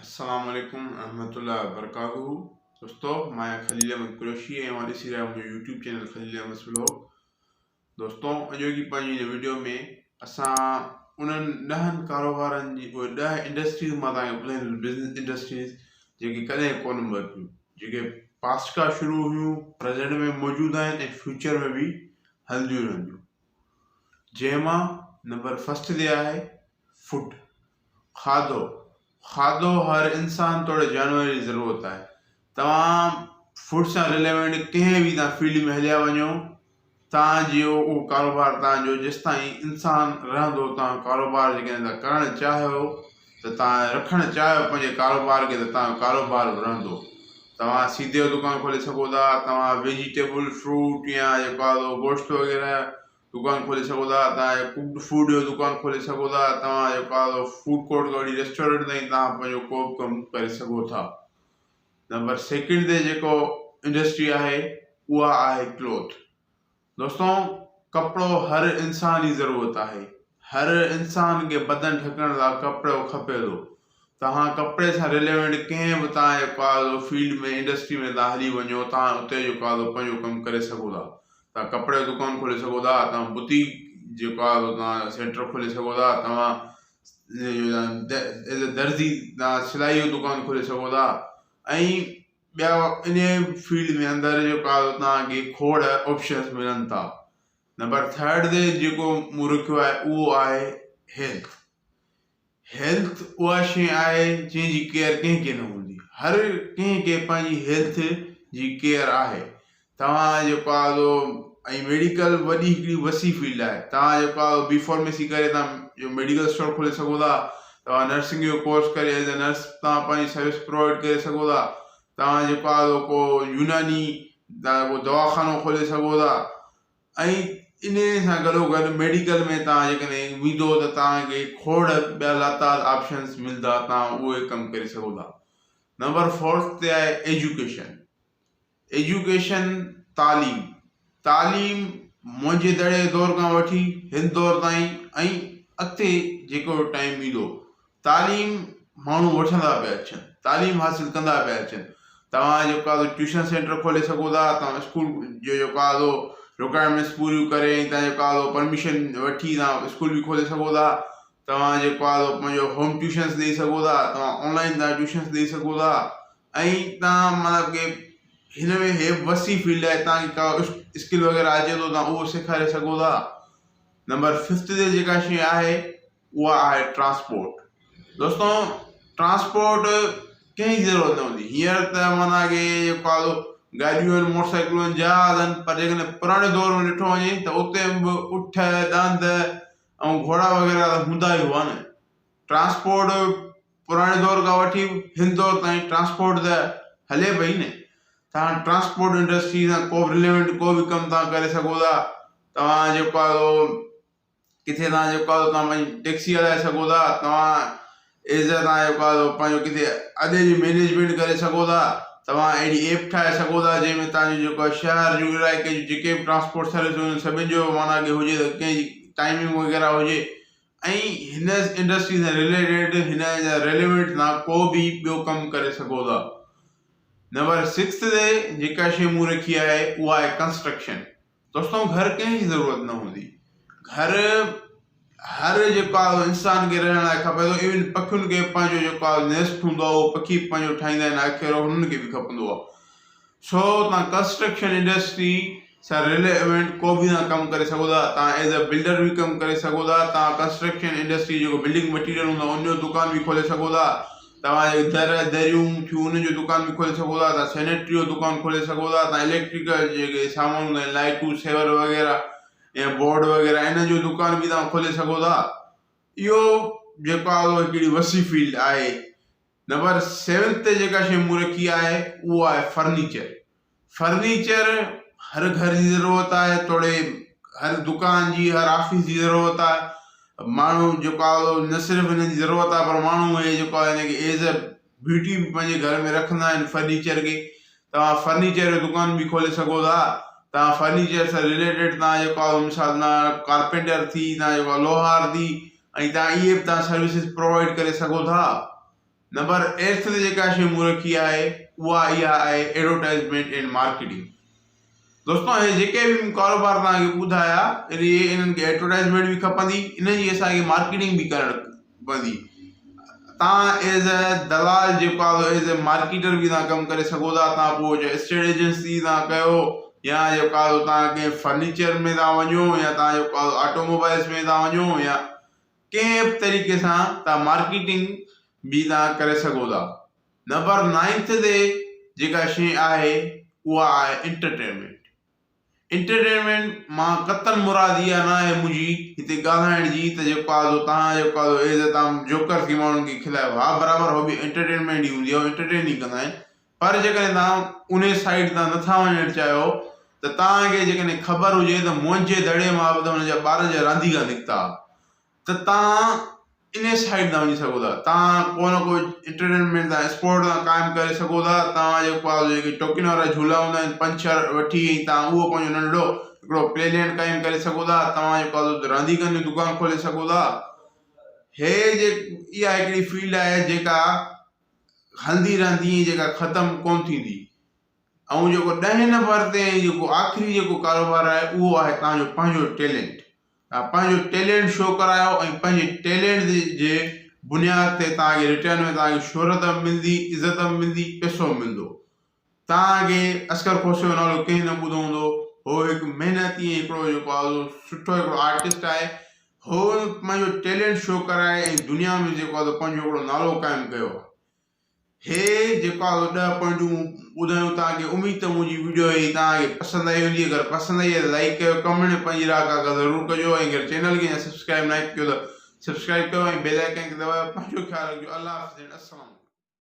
अस्सलाम वालेकुम रहमतुल्लाह वबरकातुहू। दोस्तों, मैं खलील अहमद कुरैशी ऐं मां ॾिसी रहिया मुंहिंजो YouTube channel Khalil Ahmed vlog. दोस्तों, अॼु की पंहिंजी हिन वीडियो में असां उन्हनि 10 कारोबारनि जी उहे 10 इंडस्ट्रीज़ मां तव्हांखे ॿुधाईंदुसि, बिज़नेस इंडस्ट्रीज़ जेके कॾहिं कोन मरियूं, जेके पास्ट खां शुरू हुयूं, प्रेज़ेंट में मौजूदु आहिनि ऐं फ्यूचर में बि हलंदियूं रहंदियूं। जंहिंमां नंबर फर्स्ट ते आहे फूड, खाधो। खाधो हर इंसान तोड़े जानवर जी ज़रूरत आहे। तव्हां फूड सां रिलेवेंट कंहिं बि तव्हां फील्ड में हलिया वञो, तव्हांजो उहो कारोबार तव्हांजो जेसि ताईं इंसान रहंदो, तव्हां कारोबार जेकॾहिं तव्हां करणु चाहियो त तव्हां रखणु चाहियो पंहिंजे कारोबार खे, त तव्हांजो कारोबार रहंदो। तव्हां सीधे जो दुकानु खोले सघो था, तव्हां वेजिटेबल फ्रूट या जेको आहे गोश्त वग़ैरह दुकानु खोले सघो था, तव्हां कुक्ड फूड जो दुकानु खोले सघो था, तव्हां जेको आहे फूड कोर्ट खां वठी रेस्टोरेंट ताईं तव्हां पंहिंजो को बि कमु करे सघो था। नंबर सेकंड ते जेको इंडस्ट्री आहे उहा आहे क्लॉथ। दोस्तों, कपिड़ो हर इंसान जी ज़रूरत आहे। हर इंसान खे बदन ढकण लाइ कपिड़ो खपे थो। तव्हां कपिड़े सां रिलेवेंट कंहिं बि तव्हां जेको आहे फील्ड में इंडस्ट्री में तव्हां हली वञो, तव्हां उते जेको आहे पंहिंजो कमु करे सघो था। तव्हां कपिड़े जो दुकानु खोले सघो था, तव्हां बुटीक जेको आहे तव्हां सेंटर खोले सघो था, तव्हां एज़ अ दर्जी तव्हां सिलाई जो दुकानु खोले सघो था, ऐं ॿिया इन फील्ड में अंदरि जेको आहे तव्हांखे खोड़ ऑप्शन्स मिलनि था। नंबर थर्ड ते जेको मूं रखियो आहे उहो आहे हेल्थ। हेल्थ उहा शइ आहे जंहिंजी केयर कंहिंखे न हूंदी। हर कंहिंखे पंहिंजी हेल्थ जी केयर आहे। तव्हां जेको आहे ऐं मेडिकल वॾी हिकिड़ी वसी फील्ड आहे। तव्हां जेको आहे बी फार्मेसी करे तव्हां मेडिकल स्टोर खोले सघो था, तव्हां नर्सिंग जो कोर्स करे एज़ अ नर्स तव्हां पंहिंजी सर्विस प्रोवाइड करे सघो था, तव्हां जेको आहे को यूनानी को दवाख़ानो खोले सघो था, ऐं इन सां गॾोगॾु मेडिकल में तव्हां जेकॾहिं वेंदो त तव्हांखे खोड़ ॿिया लातार ऑप्शन्स मिलंदा, तव्हां उहे कमु करे सघो था। नंबर फोर्थ ते आहे एजुकेशन। एजुकेशन तालीम। तालीम मुंहिंजे दड़े दौर खां वठी हिन दौर ताईं ऐं अॻिते जेको टाइम ईंदो, तालीम माण्हू वठंदा पिया अचनि, तालीम हासिलु कंदा पिया अचनि। तव्हां जेको आहे ट्यूशन सेंटर खोले सघो था, तव्हां स्कूल जो जेको आहे रिक्वायरमेंट्स पूरियूं करे तव्हां जेको आहे परमिशन वठी तव्हां स्कूल बि खोले सघो था। तव्हां जेको आहे पंहिंजो होम ट्यूशन्स ॾेई सघो था, तव्हां ऑनलाइन तव्हां ट्यूशन्स ॾेई सघो था, ऐं तव्हां मतिलबु कि हिन में हे वसी फील्ड आहे। तव्हांखे का स्किल वग़ैरह अचे थो, तव्हां उहो सेखारे सघो था। नंबर फिफ्थ ते जेका शइ आहे उहा आहे ट्रांसपोर्ट। दोस्तों, ट्रांसपोर्ट कंहिं ज़रूरत न हूंदी। हींअर त माना कि जेको आहे गाॾियूं आहिनि, मोटरसाइकिलूं आहिनि, जहाज़ आहिनि, पर जेकॾहिं पुराणे दौर में ॾिठो वञे त उते बि उठ ॾंद ऐं घोड़ा वग़ैरह त हूंदा ई हुआ न। ट्रांसपोर्ट पुराणे दौर खां वठी हिन दौर ताईं ट्रांसपोर्ट त हले पई न। तव्हां ट्रांसपोर्ट इंडस्ट्री सां को बि रिलेवेंट को बि कमु तव्हां करे सघो था। तव्हां जेको आहे किथे तव्हां जेको आहे तव्हां पंहिंजी टैक्सी हलाए सघो था, तव्हां एज़ अ तव्हां जेको आहे पंहिंजो किथे अॾे जी मैनेजमेंट करे सघो था। तव्हां अहिड़ी ऐप ठाहे सघो था जंहिंमें तव्हांजो जेको आहे शहर जूं इलाइक़े जूं जेके बि ट्रांसपोर्ट सर्विस हुजनि सभिनि जो माना कि हुजे त कंहिंजी टाइमिंग वग़ैरह हुजे, ऐं हिन इंडस्ट्री सां रिलेटेड हिन जा रेलिवेंट तव्हां को बि ॿियो कमु करे सघो था। नंबर सिक्स ते जेका शइ मूं रखी आहे उहा आहे कंस्ट्रक्शन। दोस्तों, घर कंहिंजी ज़रूरत न हूंदी। घर हर जेको आहे इंसान खे रहण लाइ खपे थो। इवन पखियुनि खे पंहिंजो जेको आहे नेस्ट हूंदो आहे उहो पखी पंहिंजो ठाहींदा आहिनि, आख़िर हुननि खे बि खपंदो आहे। सो तव्हां कंस्ट्रक्शन इंडस्ट्री सां रिलेवेंट को बि तव्हां कमु करे सघो था। तव्हां एज़ अ बिल्डर बि कमु करे सघो था। तव्हां कंस्ट्रक्शन इंडस्ट्री जेको बिल्डिंग मटीरियल हूंदो आहे उनजो दुकानु बि खोले सघो था। तव्हां दरियूं थियूं उनजो दुकानु बि खोले सघो था। तव्हां सैनिटरी जो दुकानु खोले सघो था। तव्हां इलेक्ट्रिकल जेके सामान हूंदा आहिनि, लाइटूं सेवर वग़ैरह या बोर्ड वग़ैरह, इन जो दुकानु बि तव्हां खोले सघो था। इहो जेको आहे हिकिड़ी वसी फील्ड आहे। नंबर 7 ते जेका शइ मूं रखी आहे उहा आहे फर्नीचर। फर्नीचर हर घर जी ज़रूरत आहे, तोड़े हर दुकान जी, हर ऑफिस जी ज़रूरत आहे। माण्हू जेको आहे न सिर्फ़ु हिन जी ज़रूरत आहे, पर माण्हू इहे जेको आहे हिनखे एज़ अ ब्यूटी बि पंहिंजे घर में रखंदा आहिनि फर्नीचर खे। तव्हां फर्नीचर जो दुकानु बि खोले सघो था। तव्हां फर्नीचर सां रिलेटेड तव्हां जेको आहे मिसाल कारपेंटर थी, तव्हां जेको आहे लोहार थी, ऐं तव्हां इहे बि तव्हां सर्विसिस प्रोवाइड करे सघो था। नंबर 8 ते जेका शइ मूं रखी आहे उहा इहा आहे एडवर्टाइज़मेंट एंड मार्केटिंग। दोस्तों हे जेके भी कारोबार तव्हांखे ॿुधाया इन्हनि खे एडवर्टाइज़मेंट बि खपंदी, इन्हनि जी असांखे मार्केटिंग बि करणु पवंदी। तव्हां एज़ अ दलाल जेको आहे एज़ अ मार्केटर बि तव्हां कमु करे सघो था। तव्हां पोइ स्टेट एजेंसी तव्हां कयो या जेको आहे तव्हांखे फर्नीचर में तव्हां वञो या तव्हां जेको आहे ऑटोमोबाइल्स में तव्हां वञो या कंहिं बि तरीक़े सां तव्हां मार्केटिंग भी तव्हां करे सघो था। नंबर 9 ते जेका शइ आहे उहा आहे एंटरटेनमेंट। एंटरटेनमेंट मां कतन मुराद इहा न आहे मुंहिंजी हिते ॻाल्हाइण जी त जेको आहे तव्हां जेको आहे एज़ तव्हां जोकर थी माण्हुनि खे खिलायो, हा बराबरि हो बि एंटरटेनमेंट ई हूंदी आहे, एंटरटेन ई कंदा आहिनि। पर जेकॾहिं तव्हां उन साइड तां नथा वञणु चाहियो त तव्हांखे जेकॾहिं ख़बर हुजे त मुंहिंजे दड़े मां बि त हुनजा ॿार जा रांदीगा निकिता त तव्हां इन साइड तां वञी सघो था। तव्हां को न को एंटरटेनमेंट तव्हां स्पोर्ट तव्हां क़ाइमु करे सघो था। तव्हां जेको आहे जेके टोकिन वारा झूला हूंदा आहिनि 5-6 वठी तव्हां उहो पंहिंजो नंढो हिकिड़ो प्लेलैंड क़ाइमु करे सघो था। तव्हां जेको आहे रांदीगनि जी दुकानु खोले सघो था। हे इहा हिकिड़ी फील्ड आहे जेका हलंदी रहंदी, जेका ख़तमु कोन थींदी। ऐं जेको 10 नंबर ते जेको आख़िरी जेको कारोबार आहे उहो आहे तव्हांजो पंहिंजो टैलेंट। तव्हां पंहिंजो टैलेंट शो करायो ऐं पंहिंजे टैलेंट जे बुनियाद ते तव्हांखे रिटर्न में तव्हांखे शोहरत मिलंदी, इज़त मिलंदी, पैसो मिलंदो। तव्हांखे असगर खोसे जो नालो कंहिं न ॿुधो हूंदो, हो हिकु महिनती हिकिड़ो जेको आहे सुठो हिकिड़ो आर्टिस्ट आहे। हो पंहिंजो टैलेंट शो कराए ऐं दुनिया में जेको आहे पंहिंजो हिकिड़ो नालो क़ाइमु कयो। हे जेको आहे 10 पॉइंटूं ॿुधायूं तव्हांखे। उमेद त मुंहिंजी वीडियो ही तव्हांखे पसंदि आई हूंदी। अगरि पसंदि आई आहे त लाइक कयो, कमेंट पंहिंजी राय का ज़रूरु कजो ऐं अगरि चैनल खे सब्सक्राइब न कयो त सब्सक्राइब कयो ऐं बेल आइकन खे दबायो। पंहिंजो ख्यालु रखिजो। अल्लाह हाफ़िज़। अस्सलाम।